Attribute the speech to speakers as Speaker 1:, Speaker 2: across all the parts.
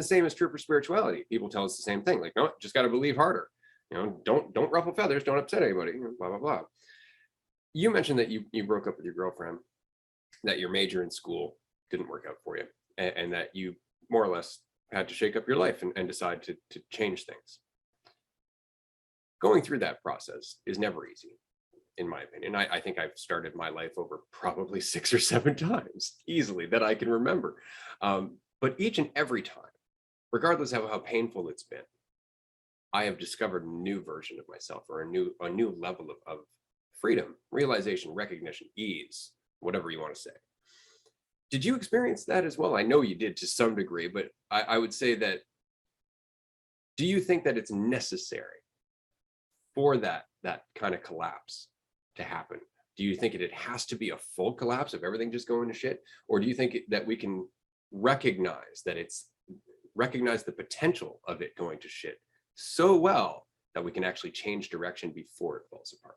Speaker 1: The same is true for spirituality. People tell us the same thing, like, no, just got to believe harder. Don't ruffle feathers, don't upset anybody, blah, blah, blah. You mentioned that you broke up with your girlfriend, that your major in school didn't work out for you, and that you more or less had to shake up your life and decide to change things. Going through that process is never easy, in my opinion. I think I've started my life over probably 6 or 7 times easily that I can remember. But each and every time, regardless of how painful it's been, I have discovered a new version of myself, or a new level of freedom, realization, recognition, ease, whatever you want to say. Did you experience that as well? I know you did to some degree, but I would say that, do you think that it's necessary for that kind of collapse to happen? Do you think it has to be a full collapse of everything just going to shit? Or do you think that we can recognize the potential of it going to shit so well that we can actually change direction before it falls apart?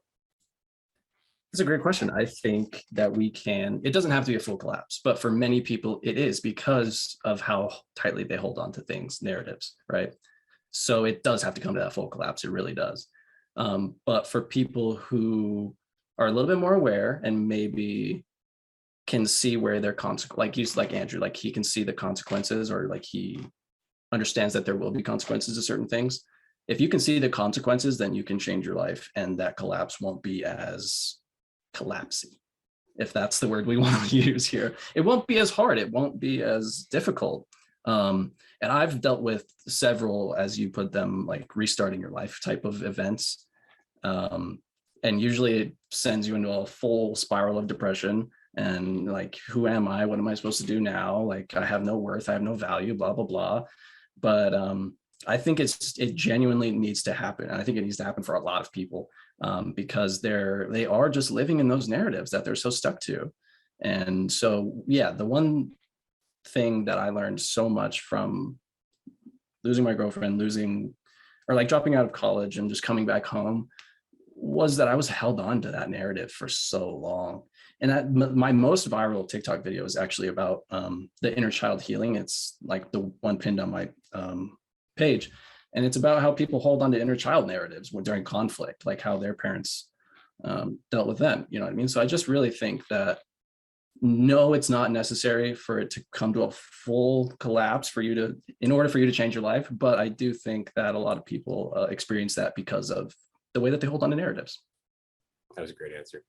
Speaker 2: It's a great question. I think that we can, it doesn't have to be a full collapse, but for many people it is, because of how tightly they hold on to things, narratives, right? So it does have to come to that full collapse. It really does. But for people who are a little bit more aware and maybe can see where their consequences, like Andrew, like he can see the consequences, or like he understands that there will be consequences to certain things. If you can see the consequences, then you can change your life, and that collapse won't be as collapsy, if that's the word we want to use here. It won't be as hard. It won't be as difficult. And I've dealt with several, as you put them, like restarting your life type of events. And usually it sends you into a full spiral of depression, and like, who am I? What am I supposed to do now? Like, I have no worth, I have no value, blah, blah, blah. But I think it genuinely needs to happen. And I think it needs to happen for a lot of people, because they are just living in those narratives that they're so stuck to. And so, yeah, the one thing that I learned so much from losing my girlfriend, or like dropping out of college and just coming back home, was that I was held on to that narrative for so long. And my most viral TikTok video is actually about the inner child healing. It's like the one pinned on my page. And it's about how people hold on to inner child narratives during conflict, like how their parents dealt with them. You know what I mean? So I just really think that, no, it's not necessary for it to come to a full collapse in order for you to change your life. But I do think that a lot of people experience that because of the way that they hold on to narratives.
Speaker 1: That was a great answer.